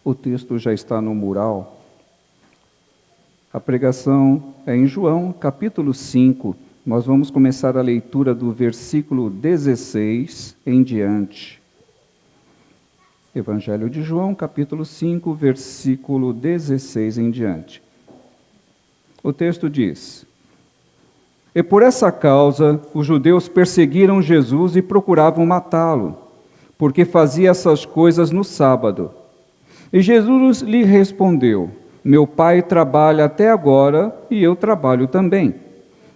O texto já está no mural. A pregação é em João, capítulo 5. Nós vamos começar a leitura do versículo 16 em diante. Evangelho de João, capítulo 5, versículo 16 em diante. O texto diz: E por essa causa os judeus perseguiram Jesus e procuravam matá-lo, porque fazia essas coisas no sábado. E Jesus lhe respondeu: Meu Pai trabalha até agora e eu trabalho também.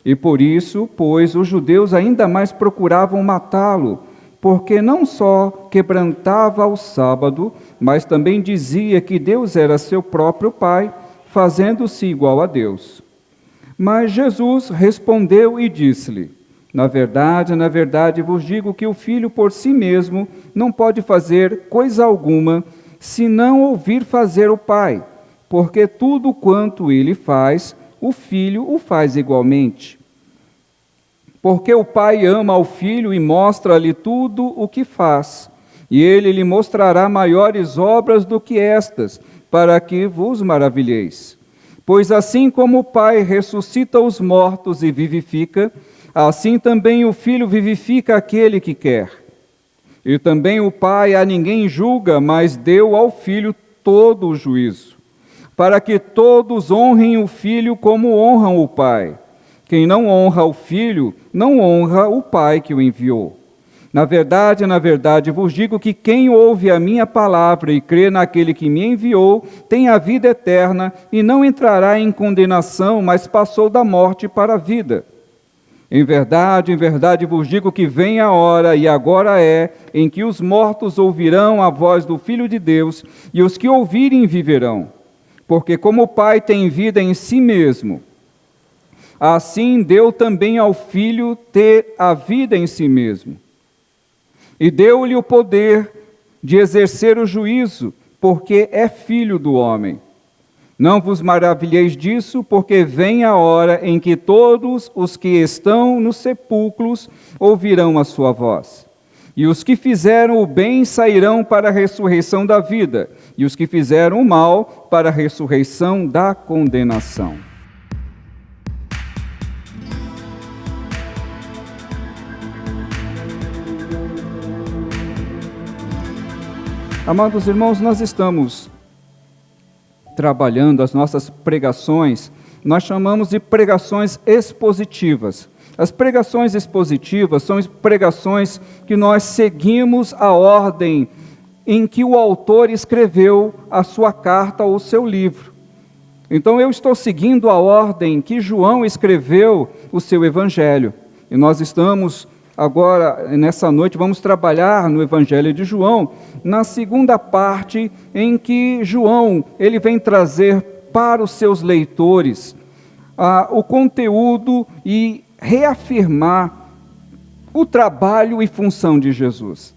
E por isso, pois, os judeus ainda mais procuravam matá-lo, porque não só quebrantava o sábado, mas também dizia que Deus era seu próprio Pai, fazendo-se igual a Deus. Mas Jesus respondeu e disse-lhe: na verdade vos digo que o Filho por si mesmo não pode fazer coisa alguma, se não ouvir fazer o Pai, porque tudo quanto ele faz, o Filho o faz igualmente. Porque o Pai ama ao Filho e mostra-lhe tudo o que faz, e ele lhe mostrará maiores obras do que estas, para que vos maravilheis. Pois assim como o Pai ressuscita os mortos e vivifica, assim também o Filho vivifica aquele que quer. E também o Pai a ninguém julga, mas deu ao Filho todo o juízo, para que todos honrem o Filho como honram o Pai. Quem não honra o Filho, não honra o Pai que o enviou. Na verdade vos digo que quem ouve a minha palavra e crê naquele que me enviou, tem a vida eterna e não entrará em condenação, mas passou da morte para a vida. Em verdade vos digo que vem a hora, e agora é, em que os mortos ouvirão a voz do Filho de Deus, e os que ouvirem viverão. Porque como o Pai tem vida em si mesmo, assim deu também ao Filho ter a vida em si mesmo. E deu-lhe o poder de exercer o juízo, porque é filho do homem. Não vos maravilheis disso, porque vem a hora em que todos os que estão nos sepulcros ouvirão a sua voz. E os que fizeram o bem sairão para a ressurreição da vida, e os que fizeram o mal para a ressurreição da condenação. Amados irmãos, nós estamos trabalhando as nossas pregações, nós chamamos de pregações expositivas. As pregações expositivas são pregações que nós seguimos a ordem em que o autor escreveu a sua carta ou o seu livro. Então eu estou seguindo a ordem que João escreveu o seu evangelho. E nós estamos agora, nessa noite, vamos trabalhar no Evangelho de João, na segunda parte em que João ele vem trazer para os seus leitores o conteúdo e reafirmar o trabalho e função de Jesus.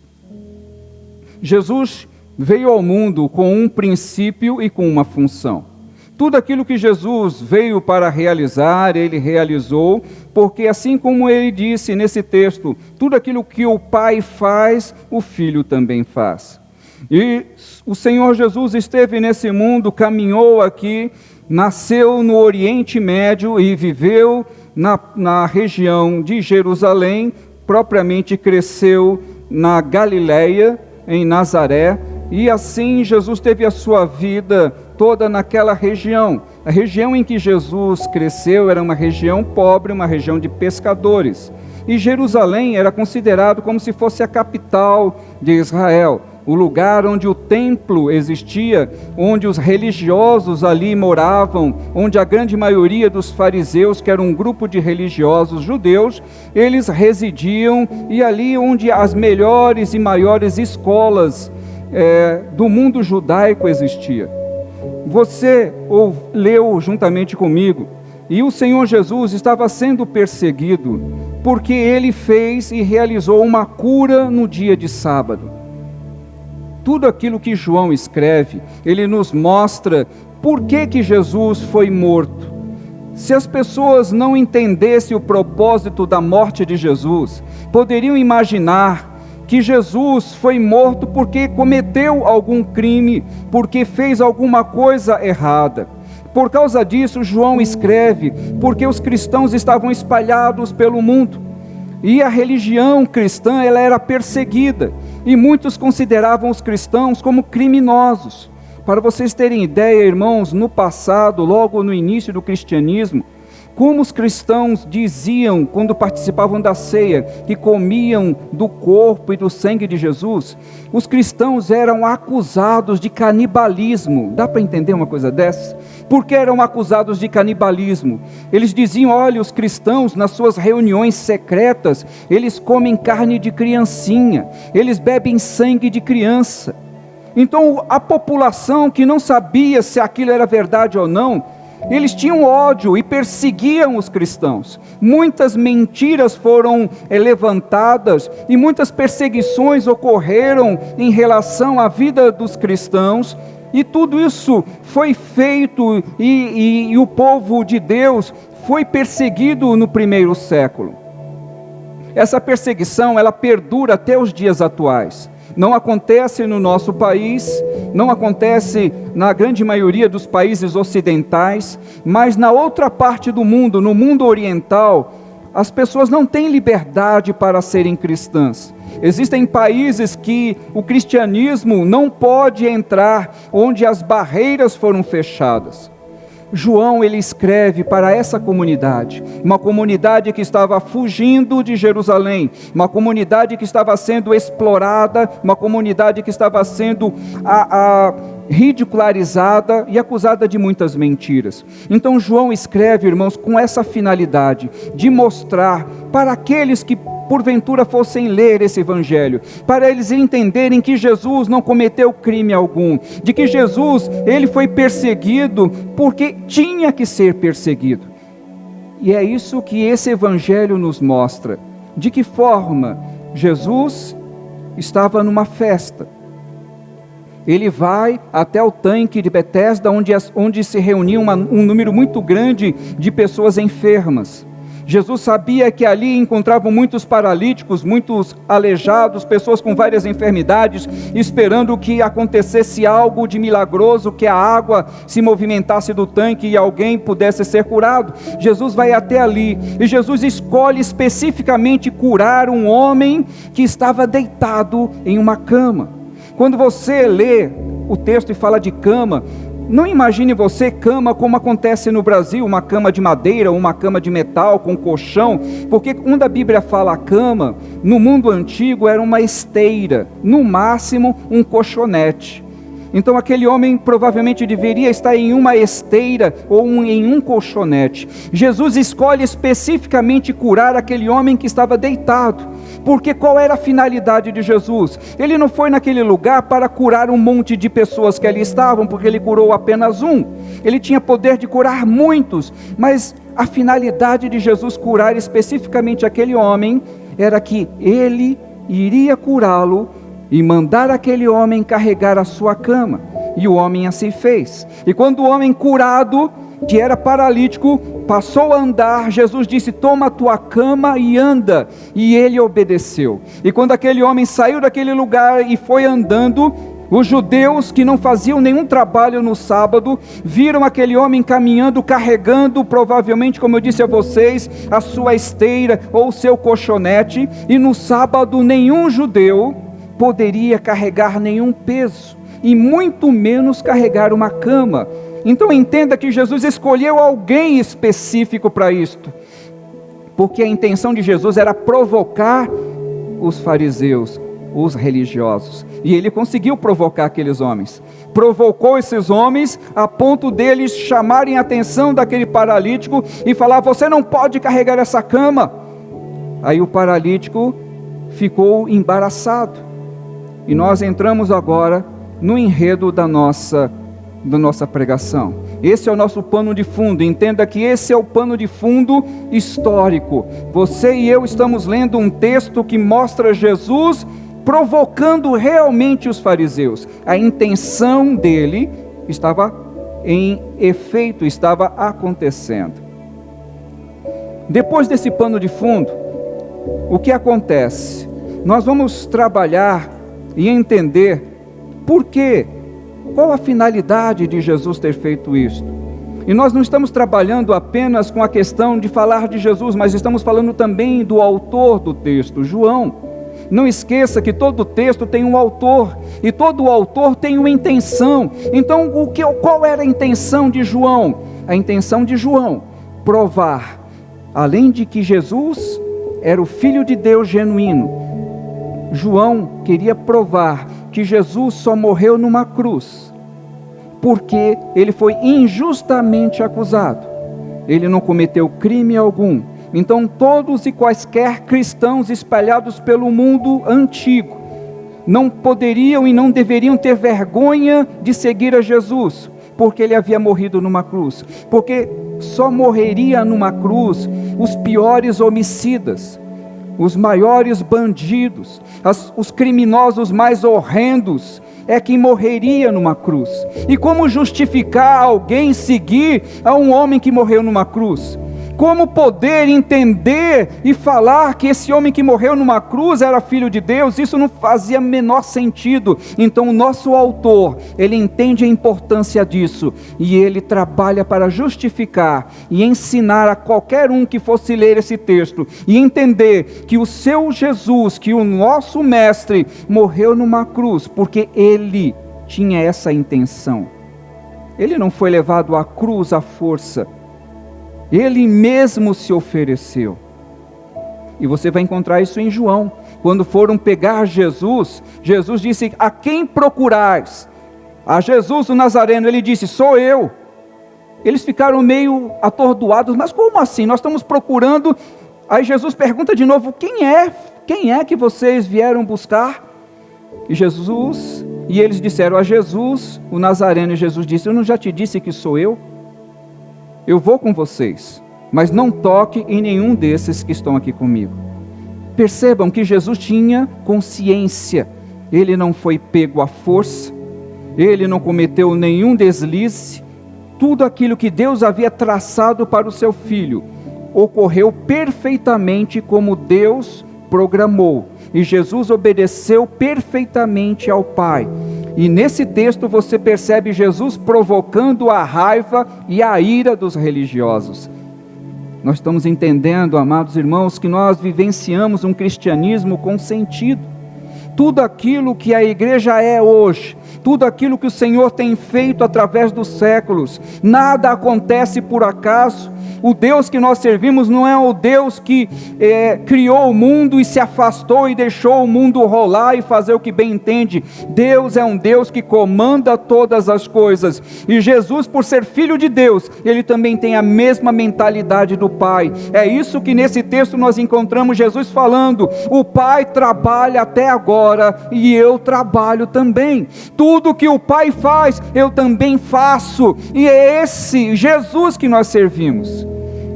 Jesus veio ao mundo com um princípio e com uma função. Tudo aquilo que Jesus veio para realizar, ele realizou, porque assim como ele disse nesse texto, tudo aquilo que o Pai faz, o Filho também faz. E o Senhor Jesus esteve nesse mundo, caminhou aqui, nasceu no Oriente Médio e viveu na região de Jerusalém, propriamente cresceu na Galileia, em Nazaré, e assim Jesus teve a sua vida toda naquela região. A região em que Jesus cresceu era uma região pobre, uma região de pescadores. E Jerusalém era considerado como se fosse a capital de Israel, o lugar onde o templo existia, onde os religiosos ali moravam, onde a grande maioria dos fariseus, que era um grupo de religiosos judeus, eles residiam, e ali onde as melhores e maiores escolas do mundo judaico existia. Você leu juntamente comigo, e o Senhor Jesus estava sendo perseguido, porque ele fez e realizou uma cura no dia de sábado. Tudo aquilo que João escreve, ele nos mostra por que Jesus foi morto. Se as pessoas não entendessem o propósito da morte de Jesus, poderiam imaginar que Jesus foi morto porque cometeu algum crime, porque fez alguma coisa errada. Por causa disso, João escreve, porque os cristãos estavam espalhados pelo mundo, e a religião cristã ela era perseguida, e muitos consideravam os cristãos como criminosos. Para vocês terem ideia, irmãos, no passado, logo no início do cristianismo, como os cristãos diziam, quando participavam da ceia, que comiam do corpo e do sangue de Jesus, os cristãos eram acusados de canibalismo. Dá para entender uma coisa dessa? Por que eram acusados de canibalismo? Eles diziam, olha, os cristãos nas suas reuniões secretas, eles comem carne de criancinha, eles bebem sangue de criança. Então a população que não sabia se aquilo era verdade ou não, eles tinham ódio e perseguiam os cristãos. Muitas mentiras foram levantadas e muitas perseguições ocorreram em relação à vida dos cristãos. E tudo isso foi feito e o povo de Deus foi perseguido no primeiro século. Essa perseguição, ela perdura até os dias atuais. Não acontece no nosso país, não acontece na grande maioria dos países ocidentais, mas na outra parte do mundo, no mundo oriental, as pessoas não têm liberdade para serem cristãs. Existem países que o cristianismo não pode entrar, onde as barreiras foram fechadas. João, ele escreve para essa comunidade, uma comunidade que estava fugindo de Jerusalém, uma comunidade que estava sendo explorada, uma comunidade que estava sendo ridicularizada e acusada de muitas mentiras. Então João escreve, irmãos, com essa finalidade de mostrar para aqueles que porventura fossem ler esse evangelho, para eles entenderem que Jesus não cometeu crime algum, de que Jesus, ele foi perseguido porque tinha que ser perseguido. E é isso que esse evangelho nos mostra. De que forma Jesus estava numa festa. Ele vai até o tanque de Betesda, onde se reunia um número muito grande de pessoas enfermas. Jesus sabia que ali encontravam muitos paralíticos, muitos aleijados, pessoas com várias enfermidades, esperando que acontecesse algo de milagroso, que a água se movimentasse do tanque e alguém pudesse ser curado. Jesus vai até ali, e Jesus escolhe especificamente curar um homem que estava deitado em uma cama. Quando você lê o texto e fala de cama, não imagine você cama como acontece no Brasil, uma cama de madeira, uma cama de metal, com colchão, porque quando a Bíblia fala cama, no mundo antigo era uma esteira, no máximo um colchonete. Então aquele homem provavelmente deveria estar em uma esteira ou em um colchonete. Jesus escolhe especificamente curar aquele homem que estava deitado, porque qual era a finalidade de Jesus? Ele não foi naquele lugar para curar um monte de pessoas que ali estavam, porque ele curou apenas um. Ele tinha poder de curar muitos, mas a finalidade de Jesus curar especificamente aquele homem era que ele iria curá-lo e mandar aquele homem carregar a sua cama. E o homem assim fez. E quando o homem curado, que era paralítico, passou a andar, Jesus disse: toma a tua cama e anda. E ele obedeceu. E quando aquele homem saiu daquele lugar e foi andando, os judeus que não faziam nenhum trabalho no sábado, viram aquele homem caminhando, carregando, provavelmente, como eu disse a vocês, a sua esteira ou o seu colchonete. E no sábado nenhum judeu poderia carregar nenhum peso, e muito menos carregar uma cama. Então entenda que Jesus escolheu alguém específico para isto, porque a intenção de Jesus era provocar os fariseus, os religiosos, e ele conseguiu provocar aqueles homens. Provocou esses homens a ponto deles chamarem a atenção daquele paralítico e falar: você não pode carregar essa cama. Aí o paralítico ficou embaraçado. E nós entramos agora no enredo da nossa pregação. Esse é o nosso pano de fundo. Entenda que esse é o pano de fundo histórico. Você e eu estamos lendo um texto que mostra Jesus provocando realmente os fariseus. A intenção dele estava em efeito, estava acontecendo. Depois desse pano de fundo, o que acontece? nós vamos trabalhar e entender por quê, qual a finalidade de Jesus ter feito isso. E nós não estamos trabalhando apenas com a questão de falar de Jesus, mas estamos falando também do autor do texto, João. Não esqueça que todo texto tem um autor, e todo autor tem uma intenção. Então, qual era a intenção de João? A intenção de João, provar, além de que Jesus era o Filho de Deus genuíno, João queria provar que Jesus só morreu numa cruz, porque ele foi injustamente acusado. Ele não cometeu crime algum. Então todos e quaisquer cristãos espalhados pelo mundo antigo não poderiam e não deveriam ter vergonha de seguir a Jesus, porque ele havia morrido numa cruz. Porque só morreria numa cruz os piores homicidas, os maiores bandidos, os criminosos mais horrendos, é quem morreria numa cruz. E como justificar alguém seguir a um homem que morreu numa cruz? Como poder entender e falar que esse homem que morreu numa cruz era filho de Deus? Isso não fazia menor sentido. Então o nosso autor, ele entende a importância disso, e ele trabalha para justificar e ensinar a qualquer um que fosse ler esse texto, e entender que o seu Jesus, que o nosso mestre, morreu numa cruz, porque ele tinha essa intenção. Ele não foi levado à cruz à força, ele mesmo se ofereceu. E você vai encontrar isso em João. Quando foram pegar Jesus, Jesus disse: a quem procurais? A Jesus o Nazareno. Ele disse: sou eu. Eles ficaram meio atordoados. Mas como assim? Nós estamos procurando. Aí Jesus pergunta de novo: quem é que vocês vieram buscar? E eles disseram: a Jesus o Nazareno. E Jesus disse: eu não já te disse que sou eu? Eu vou com vocês, mas não toque em nenhum desses que estão aqui comigo. Percebam que Jesus tinha consciência. Ele não foi pego à força, ele não cometeu nenhum deslize. Tudo aquilo que Deus havia traçado para o seu filho ocorreu perfeitamente como Deus programou. E Jesus obedeceu perfeitamente ao Pai. E nesse texto você percebe Jesus provocando a raiva e a ira dos religiosos. Nós estamos entendendo, amados irmãos, que nós vivenciamos um cristianismo com sentido. Tudo aquilo que a igreja é hoje, tudo aquilo que o Senhor tem feito através dos séculos, nada acontece por acaso. O Deus que nós servimos não é o Deus que criou o mundo e se afastou e deixou o mundo rolar e fazer o que bem entende. Deus é um Deus que comanda todas as coisas. E Jesus, por ser filho de Deus, ele também tem a mesma mentalidade do Pai. É isso que nesse texto nós encontramos Jesus falando: o Pai trabalha até agora e eu trabalho também. Tudo que o Pai faz, eu também faço. E é esse Jesus que nós servimos.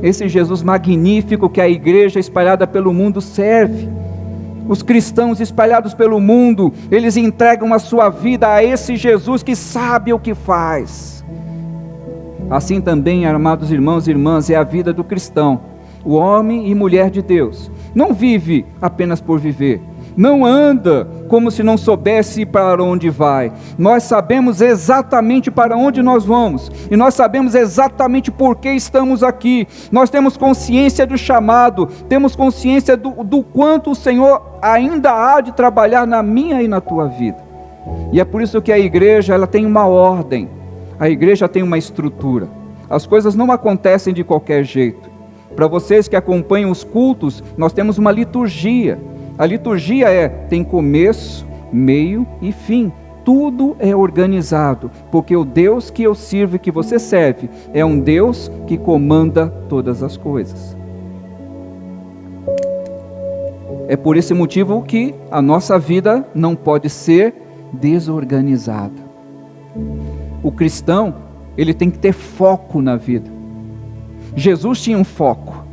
Esse Jesus magnífico que a igreja espalhada pelo mundo serve. Os cristãos espalhados pelo mundo, eles entregam a sua vida a esse Jesus que sabe o que faz. Assim também, amados irmãos e irmãs, é a vida do cristão. O homem e mulher de Deus não vive apenas por viver, não anda como se não soubesse para onde vai. Nós sabemos exatamente para onde nós vamos, e nós sabemos exatamente por que estamos aqui. Nós temos consciência do chamado, temos consciência do quanto o Senhor ainda há de trabalhar na minha e na tua vida. E é por isso que a igreja, ela tem uma ordem, a igreja tem uma estrutura. As coisas não acontecem de qualquer jeito. Para vocês que acompanham os cultos, nós temos uma liturgia. A liturgia tem começo, meio e fim. Tudo é organizado, porque o Deus que eu sirvo e que você serve é um Deus que comanda todas as coisas. É por esse motivo que a nossa vida não pode ser desorganizada. O cristão, ele tem que ter foco na vida. Jesus tinha um foco.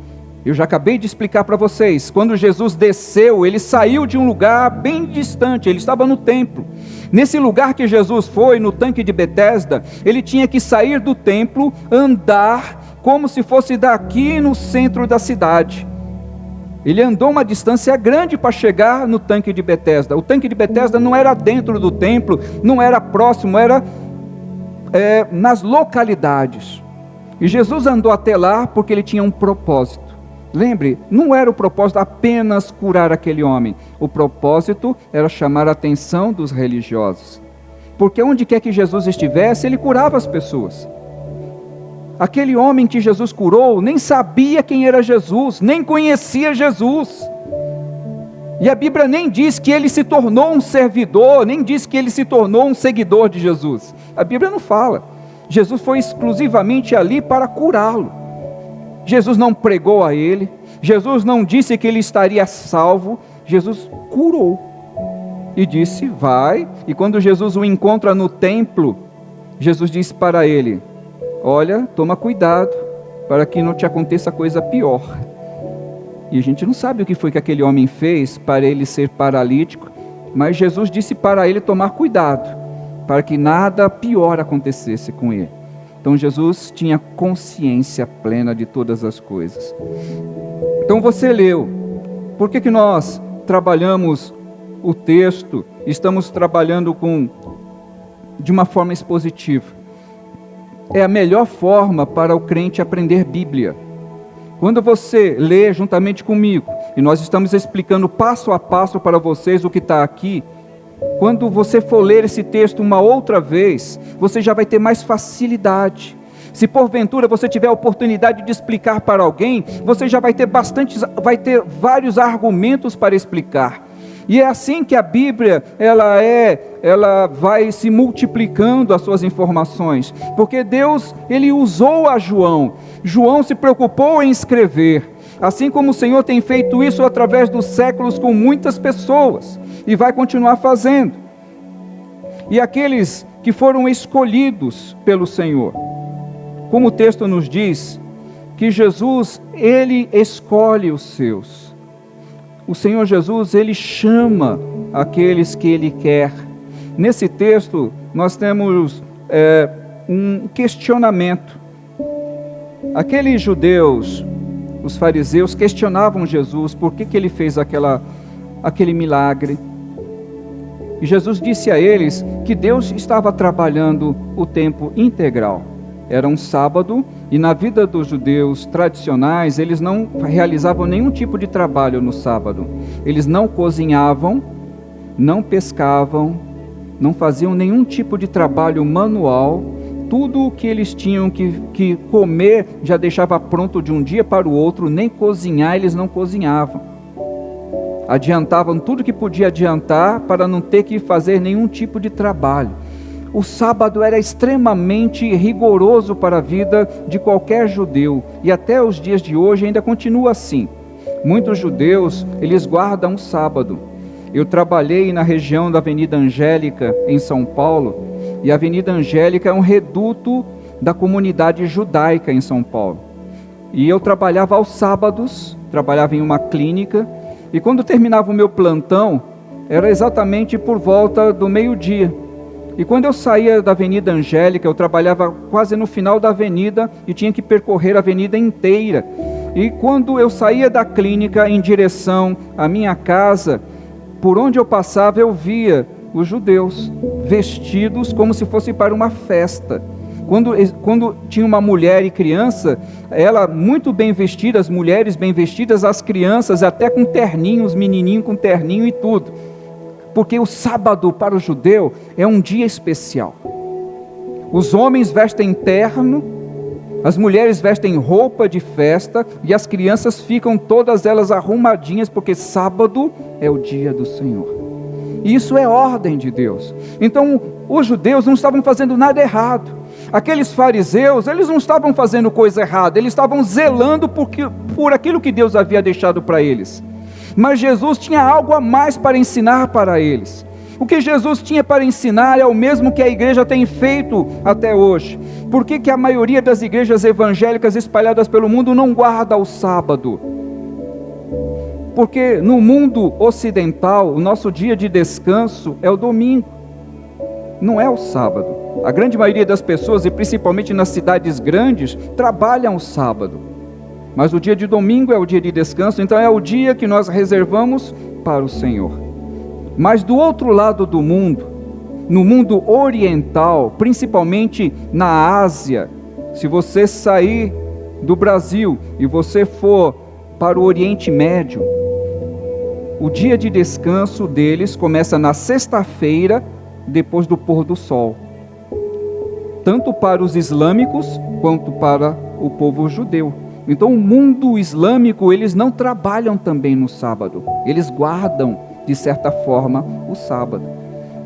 Eu já acabei de explicar para vocês, quando Jesus desceu, ele saiu de um lugar bem distante, ele estava no templo. Nesse lugar que Jesus foi, no tanque de Betesda, ele tinha que sair do templo, andar como se fosse daqui no centro da cidade. Ele andou uma distância grande para chegar no tanque de Betesda. O tanque de Betesda não era dentro do templo, não era próximo, era nas localidades. E Jesus andou até lá porque ele tinha um propósito. Lembre, não era o propósito apenas curar aquele homem. O propósito era chamar a atenção dos religiosos. Porque onde quer que Jesus estivesse, ele curava as pessoas. Aquele homem que Jesus curou nem sabia quem era Jesus, nem conhecia Jesus. E a Bíblia nem diz que ele se tornou um servidor, nem diz que ele se tornou um seguidor de Jesus. A Bíblia não fala. Jesus foi exclusivamente ali para curá-lo. Jesus não pregou a ele, Jesus não disse que ele estaria salvo, Jesus curou. E disse, vai. E quando Jesus o encontra no templo, Jesus disse para ele, olha, toma cuidado, para que não te aconteça coisa pior. E a gente não sabe o que foi que aquele homem fez para ele ser paralítico, mas Jesus disse para ele tomar cuidado, para que nada pior acontecesse com ele. Então Jesus tinha consciência plena de todas as coisas. Então você leu, por que nós trabalhamos o texto, estamos trabalhando de uma forma expositiva? É a melhor forma para o crente aprender Bíblia. Quando você lê juntamente comigo, e nós estamos explicando passo a passo para vocês o que está aqui, quando você for ler esse texto uma outra vez, você já vai ter mais facilidade. Se porventura você tiver a oportunidade de explicar para alguém, você já vai ter vários argumentos para explicar. E é assim que a Bíblia, ela vai se multiplicando as suas informações, porque Deus, Ele usou a João. João se preocupou em escrever, assim como o Senhor tem feito isso através dos séculos com muitas pessoas, e vai continuar fazendo. E aqueles que foram escolhidos pelo Senhor, como o texto nos diz, que Jesus, Ele escolhe os seus. O Senhor Jesus, Ele chama aqueles que Ele quer. Nesse texto, nós temos um questionamento. Aqueles judeus, os fariseus, questionavam Jesus, por que Ele fez aquele milagre. E Jesus disse a eles que Deus estava trabalhando o tempo integral. Era um sábado, e na vida dos judeus tradicionais, eles não realizavam nenhum tipo de trabalho no sábado. Eles não cozinhavam, não pescavam, não faziam nenhum tipo de trabalho manual. Tudo o que eles tinham que comer já deixava pronto de um dia para o outro, nem cozinhar eles não cozinhavam. Adiantavam tudo que podia adiantar para não ter que fazer nenhum tipo de trabalho. O sábado era extremamente rigoroso para a vida de qualquer judeu, e até os dias de hoje ainda continua assim. Muitos judeus, eles guardam o sábado. Eu trabalhei na região da Avenida Angélica, em São Paulo, e a Avenida Angélica é um reduto da comunidade judaica em São Paulo. E eu trabalhava aos sábados, trabalhava em uma clínica, e quando terminava o meu plantão, era exatamente por volta do meio-dia. E quando eu saía da Avenida Angélica, eu trabalhava quase no final da avenida e tinha que percorrer a avenida inteira. E quando eu saía da clínica em direção à minha casa, por onde eu passava eu via os judeus vestidos como se fosse para uma festa. Quando tinha uma mulher e criança, ela muito bem vestida, as mulheres bem vestidas, as crianças até com terninho, os menininhos com terninho e tudo. Porque o sábado para o judeu é um dia especial. Os homens vestem terno, as mulheres vestem roupa de festa e as crianças ficam todas elas arrumadinhas, porque sábado é o dia do Senhor. E isso é ordem de Deus. Então os judeus não estavam fazendo nada errado. Aqueles fariseus, eles não estavam fazendo coisa errada, eles estavam zelando por aquilo que Deus havia deixado para eles. Mas Jesus tinha algo a mais para ensinar para eles. O que Jesus tinha para ensinar é o mesmo que a igreja tem feito até hoje. Por que a maioria das igrejas evangélicas espalhadas pelo mundo não guarda o sábado? Porque no mundo ocidental, o nosso dia de descanso é o domingo, não é o sábado. A grande maioria das pessoas, e principalmente nas cidades grandes, trabalham o sábado. Mas o dia de domingo é o dia de descanso, então é o dia que nós reservamos para o Senhor. Mas do outro lado do mundo, no mundo oriental, principalmente na Ásia, se você sair do Brasil e você for para o Oriente Médio, o dia de descanso deles começa na sexta-feira, depois do pôr do sol. Tanto para os islâmicos, quanto para o povo judeu. Então o mundo islâmico, eles não trabalham também no sábado. Eles guardam, de certa forma, o sábado.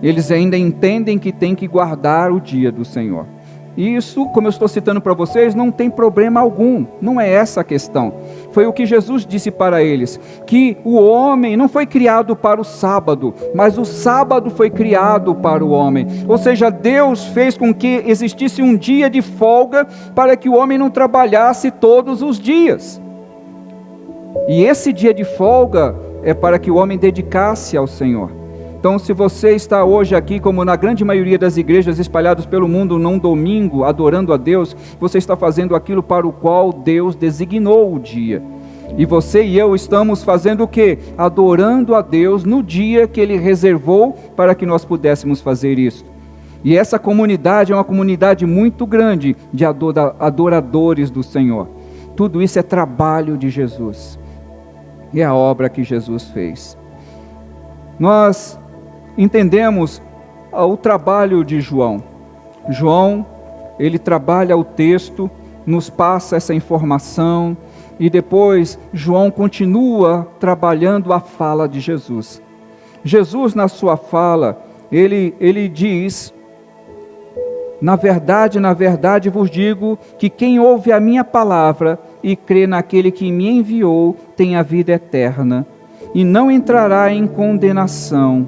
Eles ainda entendem que tem que guardar o dia do Senhor. E isso, como eu estou citando para vocês, não tem problema algum, não é essa a questão. Foi o que Jesus disse para eles, que o homem não foi criado para o sábado, mas o sábado foi criado para o homem. Ou seja, Deus fez com que existisse um dia de folga para que o homem não trabalhasse todos os dias. E esse dia de folga é para que o homem dedicasse ao Senhor. Então, se você está hoje aqui, como na grande maioria das igrejas espalhadas pelo mundo, num domingo, adorando a Deus, você está fazendo aquilo para o qual Deus designou o dia. E você e eu estamos fazendo o quê? Adorando a Deus no dia que Ele reservou para que nós pudéssemos fazer isso. E essa comunidade é uma comunidade muito grande de adoradores do Senhor. Tudo isso é trabalho de Jesus. E é a obra que Jesus fez. Nós entendemos o trabalho de João. João, ele trabalha o texto, nos passa essa informação, e depois João continua trabalhando a fala de Jesus. Jesus, na sua fala, ele diz: na verdade vos digo que quem ouve a minha palavra e crê naquele que me enviou tem a vida eterna, e não entrará em condenação,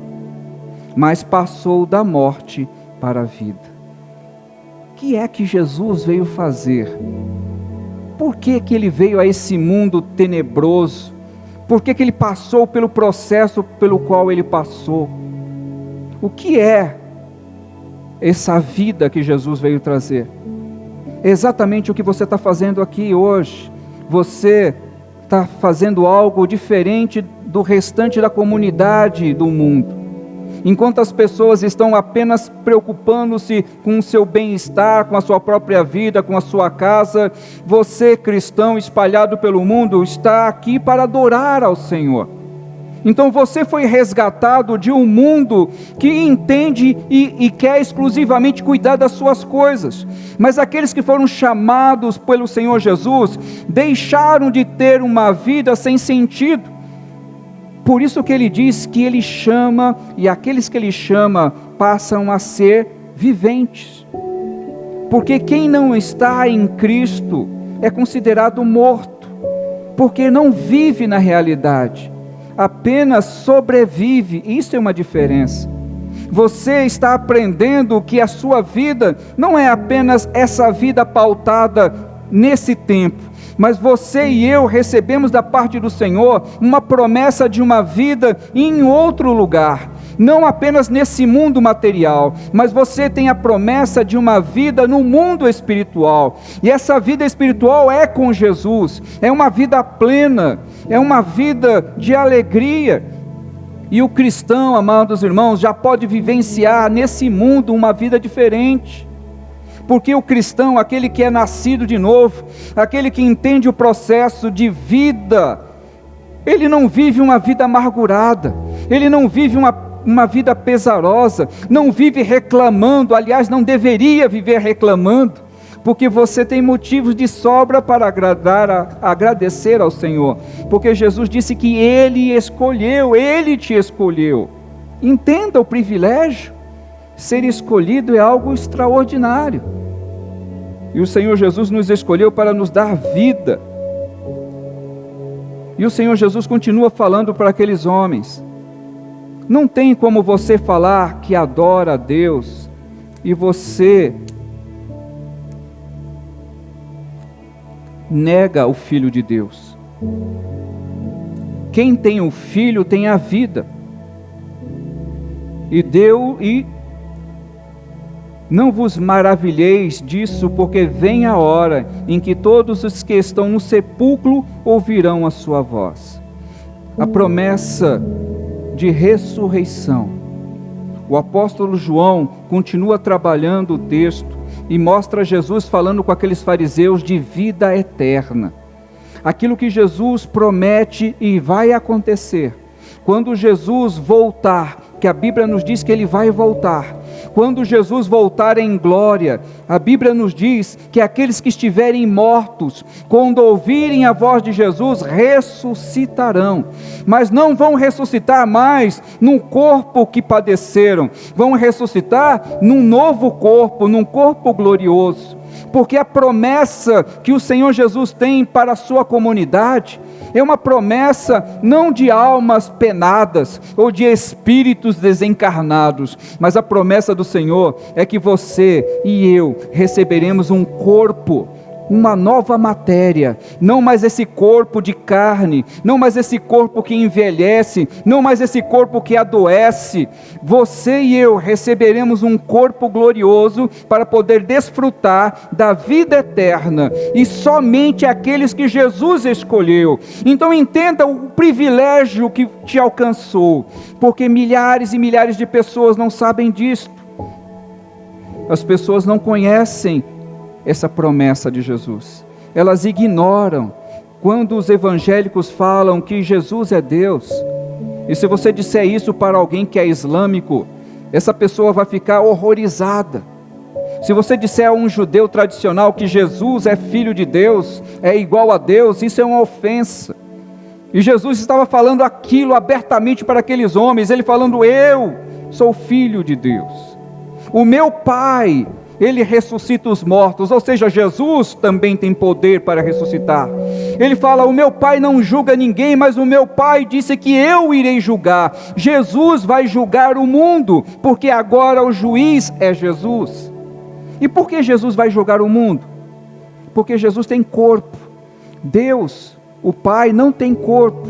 mas passou da morte para a vida. O que é que Jesus veio fazer? Por que que ele veio a esse mundo tenebroso? Por que que ele passou pelo processo pelo qual ele passou? O que é essa vida que Jesus veio trazer? É exatamente o que você está fazendo aqui hoje. Você está fazendo algo diferente do restante da comunidade do mundo. Enquanto as pessoas estão apenas preocupando-se com o seu bem-estar, com a sua própria vida, com a sua casa, você, cristão espalhado pelo mundo, está aqui para adorar ao Senhor. Então você foi resgatado de um mundo que entende e quer exclusivamente cuidar das suas coisas. Mas aqueles que foram chamados pelo Senhor Jesus, deixaram de ter uma vida sem sentido. Por isso que ele diz que ele chama, e aqueles que ele chama passam a ser viventes. Porque quem não está em Cristo é considerado morto, porque não vive na realidade, apenas sobrevive. Isso é uma diferença. Você está aprendendo que a sua vida não é apenas essa vida pautada nesse tempo, mas você e eu recebemos da parte do Senhor uma promessa de uma vida em outro lugar, não apenas nesse mundo material, mas você tem a promessa de uma vida no mundo espiritual, e essa vida espiritual é com Jesus, é uma vida plena, é uma vida de alegria. E o cristão, amados irmãos, já pode vivenciar nesse mundo uma vida diferente. Porque o cristão, aquele que é nascido de novo, aquele que entende o processo de vida, ele não vive uma vida amargurada, ele não vive uma vida pesarosa, não vive reclamando, aliás, não deveria viver reclamando, porque você tem motivos de sobra para agradecer ao Senhor, porque Jesus disse que Ele escolheu, Ele te escolheu. Entenda o privilégio. Ser escolhido é algo extraordinário. E o Senhor Jesus nos escolheu para nos dar vida. E o Senhor Jesus continua falando para aqueles homens: não tem como você falar que adora a Deus e você nega o Filho de Deus. Quem tem o Filho tem a vida. E Não vos maravilheis disso, porque vem a hora em que todos os que estão no sepulcro ouvirão a sua voz. A promessa de ressurreição. O apóstolo João continua trabalhando o texto e mostra Jesus falando com aqueles fariseus de vida eterna. Aquilo que Jesus promete e vai acontecer. Quando Jesus voltar, que a Bíblia nos diz que Ele vai voltar. Quando Jesus voltar em glória, a Bíblia nos diz que aqueles que estiverem mortos, quando ouvirem a voz de Jesus, ressuscitarão. Mas não vão ressuscitar mais num corpo que padeceram. Vão ressuscitar num novo corpo, num corpo glorioso. Porque a promessa que o Senhor Jesus tem para a sua comunidade é uma promessa não de almas penadas ou de espíritos desencarnados, mas a promessa do Senhor é que você e eu receberemos um corpo, uma nova matéria, não mais esse corpo de carne, não mais esse corpo que envelhece, não mais esse corpo que adoece. Você e eu receberemos um corpo glorioso para poder desfrutar da vida eterna, e somente aqueles que Jesus escolheu. Então entenda o privilégio que te alcançou, porque milhares e milhares de pessoas não sabem disso. As pessoas não conhecem essa promessa de Jesus, elas ignoram. Quando os evangélicos falam que Jesus é Deus, e se você disser isso para alguém que é islâmico, essa pessoa vai ficar horrorizada. Se você disser a um judeu tradicional que Jesus é filho de Deus, é igual a Deus, isso é uma ofensa. E Jesus estava falando aquilo abertamente para aqueles homens, ele falando: eu sou filho de Deus, o meu Pai, Ele ressuscita os mortos, ou seja, Jesus também tem poder para ressuscitar. Ele fala: o meu Pai não julga ninguém, mas o meu Pai disse que eu irei julgar. Jesus vai julgar o mundo, porque agora o juiz é Jesus. E por que Jesus vai julgar o mundo? Porque Jesus tem corpo. Deus, o Pai, não tem corpo.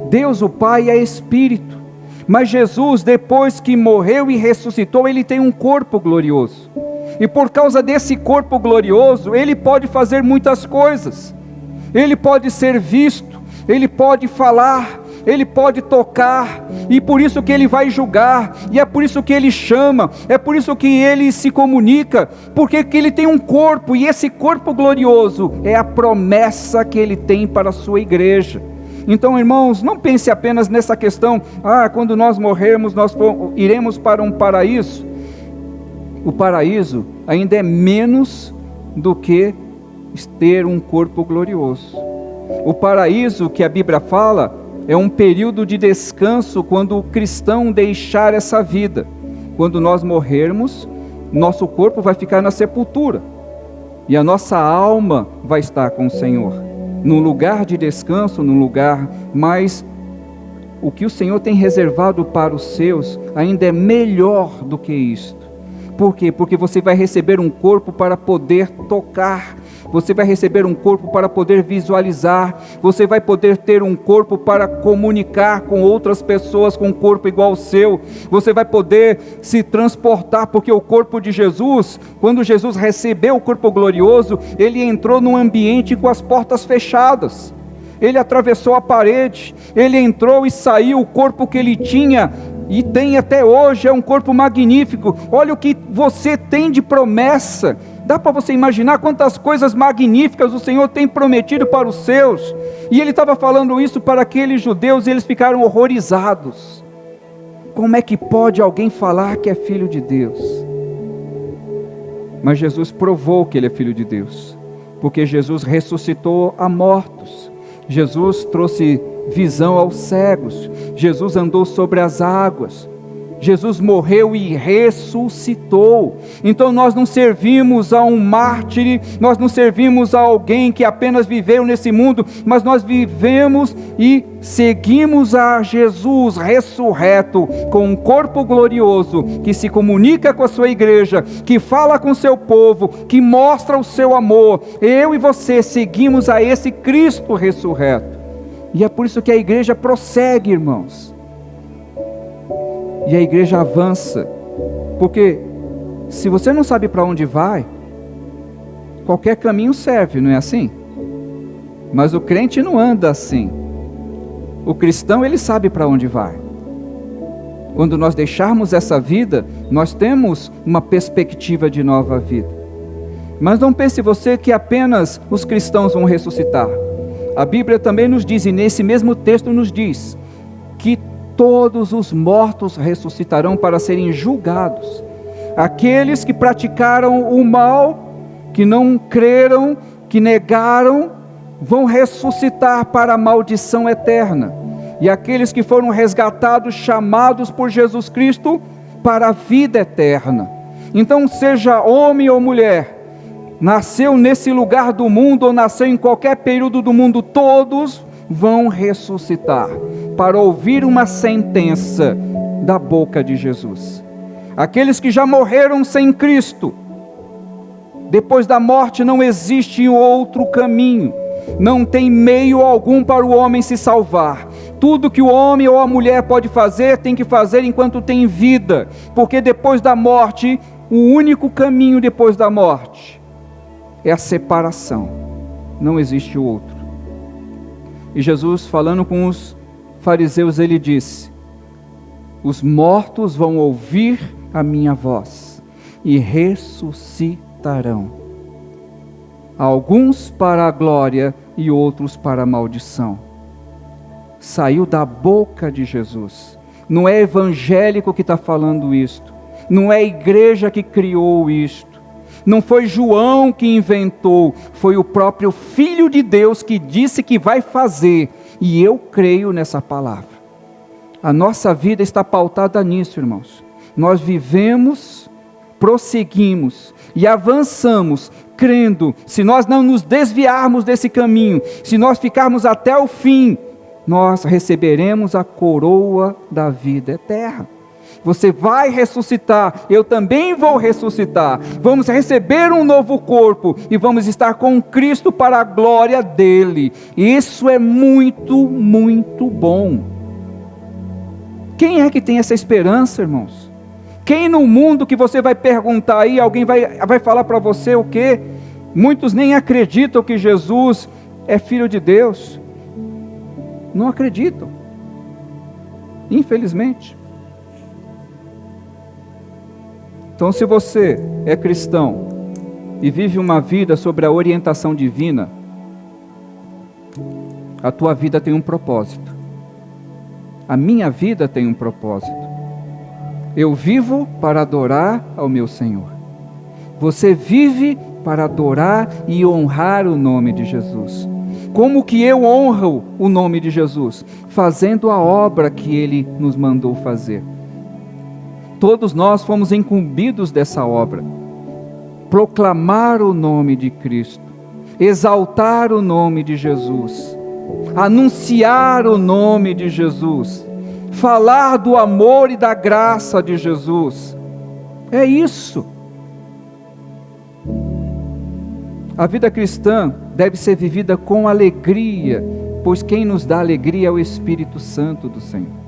Deus, o Pai, é Espírito. Mas Jesus, depois que morreu e ressuscitou, Ele tem um corpo glorioso. E por causa desse corpo glorioso, Ele pode fazer muitas coisas. Ele pode ser visto, Ele pode falar, Ele pode tocar, e por isso que Ele vai julgar, e é por isso que Ele chama, é por isso que Ele se comunica, porque que Ele tem um corpo, e esse corpo glorioso é a promessa que Ele tem para a sua igreja. Então, irmãos, não pense apenas nessa questão: quando nós morrermos, nós iremos para um paraíso. O paraíso ainda é menos do que ter um corpo glorioso. O paraíso que a Bíblia fala é um período de descanso quando o cristão deixar essa vida. Quando nós morrermos, nosso corpo vai ficar na sepultura e a nossa alma vai estar com o Senhor, num lugar de descanso, num lugar mais... O que o Senhor tem reservado para os seus ainda é melhor do que isto. Por quê? Porque você vai receber um corpo para poder tocar, você vai receber um corpo para poder visualizar, você vai poder ter um corpo para comunicar com outras pessoas com um corpo igual ao seu, você vai poder se transportar, porque o corpo de Jesus, quando Jesus recebeu o corpo glorioso, Ele entrou num ambiente com as portas fechadas. Ele atravessou a parede, Ele entrou e saiu. O corpo que Ele tinha e tem até hoje é um corpo magnífico. Olha o que você tem de promessa. Dá para você imaginar quantas coisas magníficas o Senhor tem prometido para os seus? E Ele estava falando isso para aqueles judeus e eles ficaram horrorizados. Como é que pode alguém falar que é filho de Deus? Mas Jesus provou que Ele é filho de Deus, porque Jesus ressuscitou a mortos. Jesus trouxe visão aos cegos, Jesus andou sobre as águas, Jesus morreu e ressuscitou. Então nós não servimos a um mártir, nós não servimos a alguém que apenas viveu nesse mundo, mas nós vivemos e seguimos a Jesus ressurreto, com um corpo glorioso, que se comunica com a sua igreja, que fala com o seu povo, que mostra o seu amor. Eu e você seguimos a esse Cristo ressurreto, e é por isso que a igreja prossegue, irmãos. E a igreja avança, porque Se você não sabe para onde vai, qualquer caminho serve, não é assim? Mas o crente não anda assim. O cristão, ele sabe para onde vai. Quando nós deixarmos essa vida, nós temos uma perspectiva de nova vida. Mas não pense você que apenas os cristãos vão ressuscitar. A Bíblia também nos diz, e nesse mesmo texto nos diz, que todos os mortos ressuscitarão para serem julgados. Aqueles que praticaram o mal, que não creram, que negaram, vão ressuscitar para a maldição eterna. E aqueles que foram resgatados, chamados por Jesus Cristo para a vida eterna. Então, seja homem ou mulher, nasceu nesse lugar do mundo ou nasceu em qualquer período do mundo, todos vão ressuscitar para ouvir uma sentença da boca de Jesus. Aqueles que já morreram sem Cristo, depois da morte não existe outro caminho, não tem meio algum para o homem se salvar. Tudo que o homem ou a mulher pode fazer, tem que fazer enquanto tem vida, porque depois da morte, o único caminho depois da morte é a separação, não existe outro. E Jesus, falando com os fariseus, ele disse: os mortos vão ouvir a minha voz e ressuscitarão, alguns para a glória e outros para a maldição. Saiu da boca de Jesus. Não é evangélico que está falando isto, não é a igreja que criou isto, não foi João que inventou, foi o próprio Filho de Deus que disse que vai fazer, e eu creio nessa palavra. A nossa vida está pautada nisso, irmãos. Nós vivemos, prosseguimos e avançamos, crendo. Se nós não nos desviarmos desse caminho, se nós ficarmos até o fim, nós receberemos a coroa da vida eterna. Você vai ressuscitar, eu também vou ressuscitar. Vamos receber um novo corpo e vamos estar com Cristo para a glória dele. Isso é muito, muito bom. Quem é que tem essa esperança, irmãos? Quem no mundo que você vai perguntar aí, alguém vai falar para você o quê? Muitos nem acreditam que Jesus é Filho de Deus. Não acreditam, infelizmente. Então, se você é cristão e vive uma vida sobre a orientação divina, a tua vida tem um propósito. A minha vida tem um propósito. Eu vivo para adorar ao meu Senhor. Você vive para adorar e honrar o nome de Jesus. Como que eu honro o nome de Jesus? Fazendo a obra que Ele nos mandou fazer. Todos nós fomos incumbidos dessa obra. Proclamar o nome de Cristo. Exaltar o nome de Jesus. Anunciar o nome de Jesus. Falar do amor e da graça de Jesus. É isso. A vida cristã deve ser vivida com alegria, pois quem nos dá alegria é o Espírito Santo do Senhor.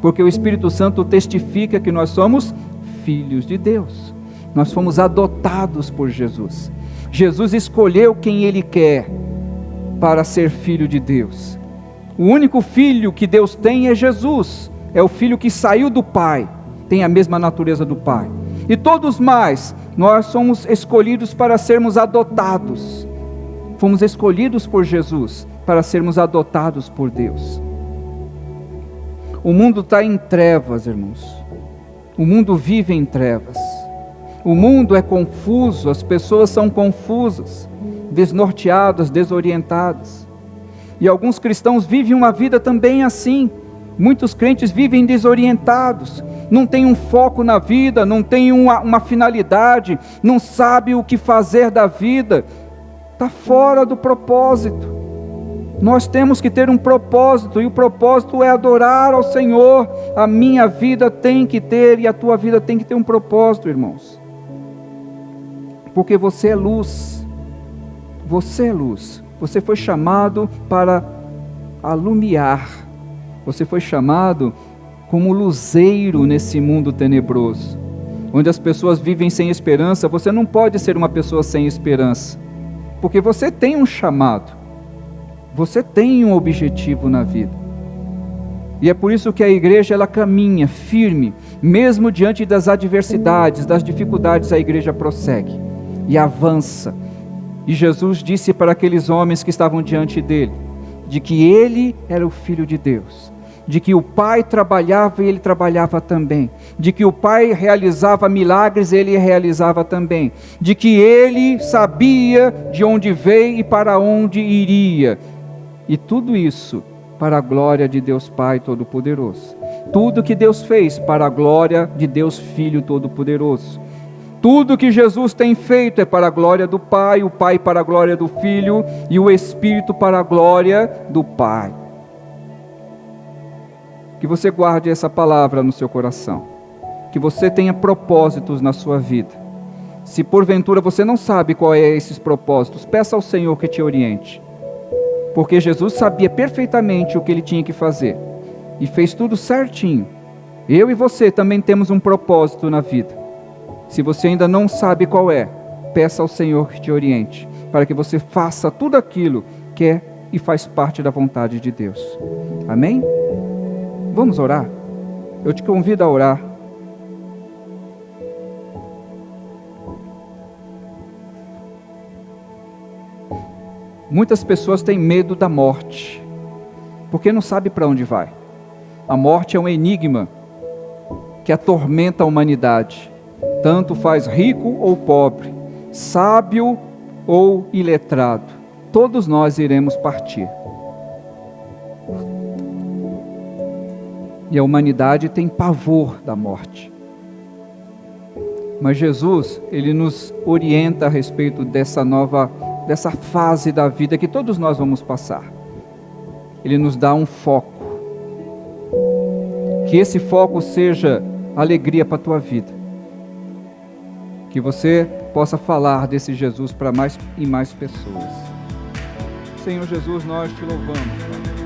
Porque o Espírito Santo testifica que nós somos filhos de Deus. Nós fomos adotados por Jesus. Jesus escolheu quem Ele quer para ser filho de Deus. O único filho que Deus tem é Jesus. É o filho que saiu do Pai, tem a mesma natureza do Pai. E todos nós somos escolhidos para sermos adotados. Fomos escolhidos por Jesus para sermos adotados por Deus. O mundo está em trevas, irmãos. O mundo vive em trevas. O mundo é confuso, as pessoas são confusas, desnorteadas, desorientadas. E alguns cristãos vivem uma vida também assim. Muitos crentes vivem desorientados, não têm um foco na vida, não têm uma finalidade, não sabem o que fazer da vida, está fora do propósito. Nós temos que ter um propósito, e o propósito é adorar ao Senhor. A minha vida tem que ter, e a tua vida tem que ter um propósito, irmãos. Porque você é luz, você é luz, você foi chamado para alumiar. Você foi chamado como luzeiro nesse mundo tenebroso. onde as pessoas vivem sem esperança, você não pode ser uma pessoa sem esperança, porque você tem um chamado, você tem um objetivo na vida. E é por isso que a igreja ela caminha firme, mesmo diante das adversidades, das dificuldades, a igreja prossegue e avança. E Jesus disse para aqueles homens que estavam diante dele, de que ele era o Filho de Deus, de que o Pai trabalhava e ele trabalhava também, de que o Pai realizava milagres e ele realizava também, de que ele sabia de onde veio e para onde iria, e tudo isso para a glória de Deus Pai Todo-Poderoso. Tudo que Deus fez para a glória de Deus Filho Todo-Poderoso. Tudo que Jesus tem feito é para a glória do Pai, o Pai para a glória do Filho e o Espírito para a glória do Pai. Que você guarde essa palavra no seu coração. Que você tenha propósitos na sua vida. Se porventura você não sabe qual é esses propósitos, peça ao Senhor que te oriente. Porque Jesus sabia perfeitamente o que ele tinha que fazer. E fez tudo certinho. Eu e você também temos um propósito na vida. Se você ainda não sabe qual é, peça ao Senhor que te oriente, para que você faça tudo aquilo que é e faz parte da vontade de Deus. Amém? Vamos orar? Eu te convido a orar. Muitas pessoas têm medo da morte, porque não sabem para onde vai. A morte é um enigma que atormenta a humanidade. Tanto faz rico ou pobre, sábio ou iletrado. Todos nós iremos partir. E a humanidade tem pavor da morte. Mas Jesus, ele nos orienta a respeito dessa fase da vida que todos nós vamos passar. Ele nos dá um foco. Que esse foco seja alegria para a tua vida. Que você possa falar desse Jesus para mais e mais pessoas. Senhor Jesus, nós te louvamos, Pai.